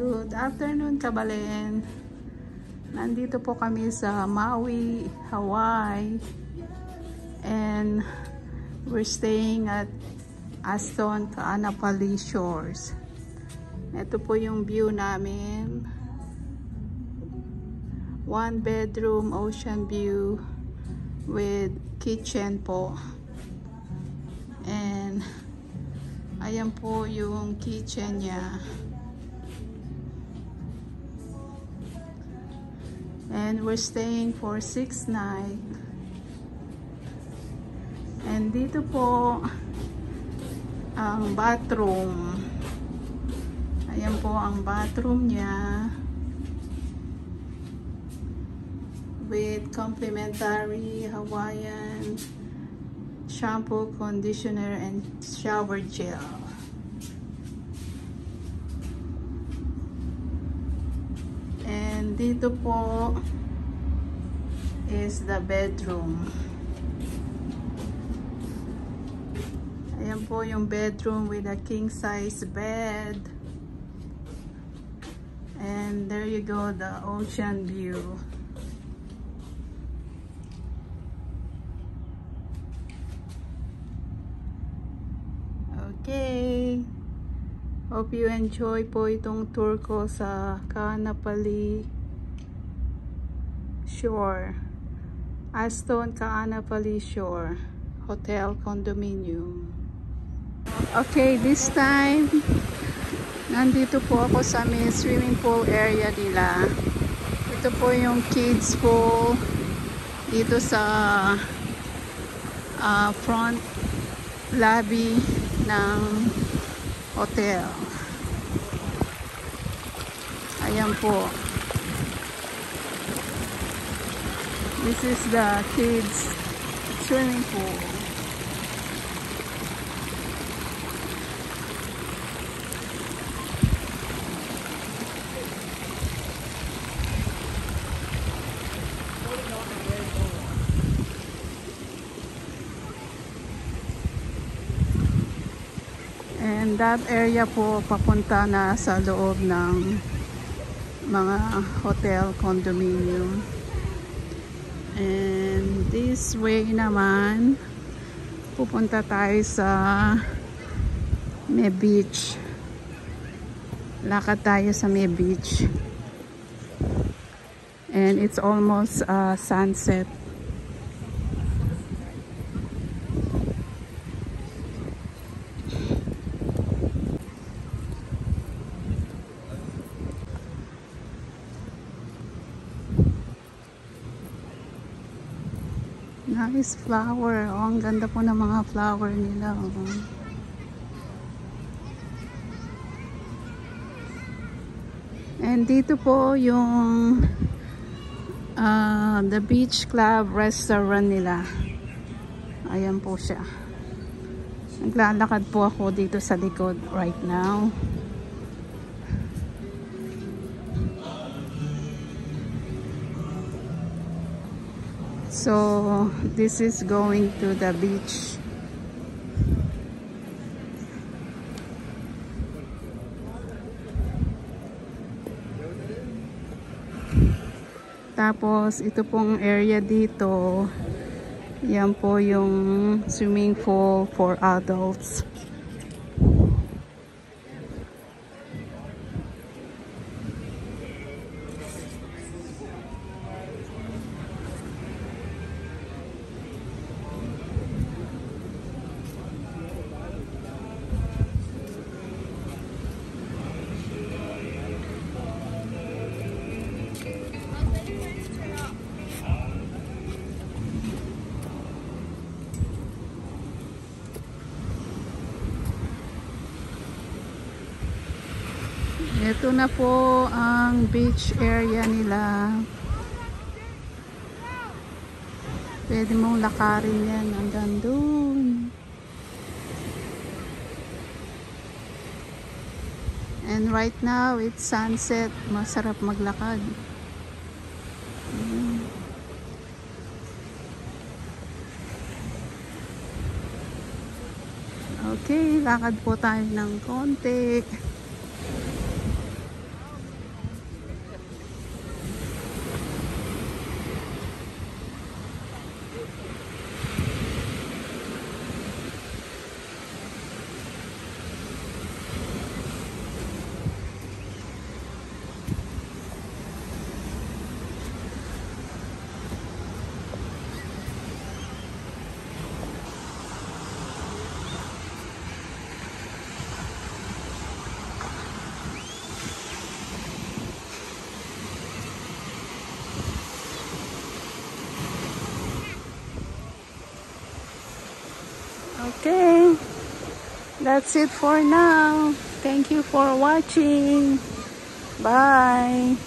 Good afternoon, Kabalen. Nandito po kami sa Maui, Hawaii. And we're staying at Aston Kaanapali Shores. Ito po yung view namin. 1 bedroom ocean view with kitchen po. And ayan po yung kitchen niya. And we're staying for 6 nights. And dito po ang bathroom. Ayan po ang bathroom niya. With complimentary Hawaiian shampoo, conditioner, and shower gel. And dito po is the bedroom. Ayan po yung bedroom with a king size bed. And there you go, the ocean view. Okay. Hope you enjoy po itong tour ko sa Kaanapali Shore. Aston Kaanapali Shore Hotel Condominium. Okay, this time nandito po ako sa may swimming pool area nila. Ito po yung kids pool dito sa front lobby ng hotel. Ayan po. This is the kids swimming pool. And that area po papunta na sa loob ng mga hotel condominium. And this way naman pupunta tayo sa may beach. Lakad tayo sa may beach. And it's almost sunset. Nice flower. Oh, ang ganda po ng mga flower nila. Oh. And dito po yung the beach club restaurant nila. Ayan po siya. Naglalakad po ako dito sa likod right now. So this is going to the beach. Tapos ito pong area dito, yan po yung swimming pool for adults. Ito na po ang beach area nila. Pwede mong lakarin yan hanggang doon. And right now it's sunset. Masarap maglakad. Okay, lakad po tayo ng konti. Okay. That's it for now. Thank you for watching. Bye.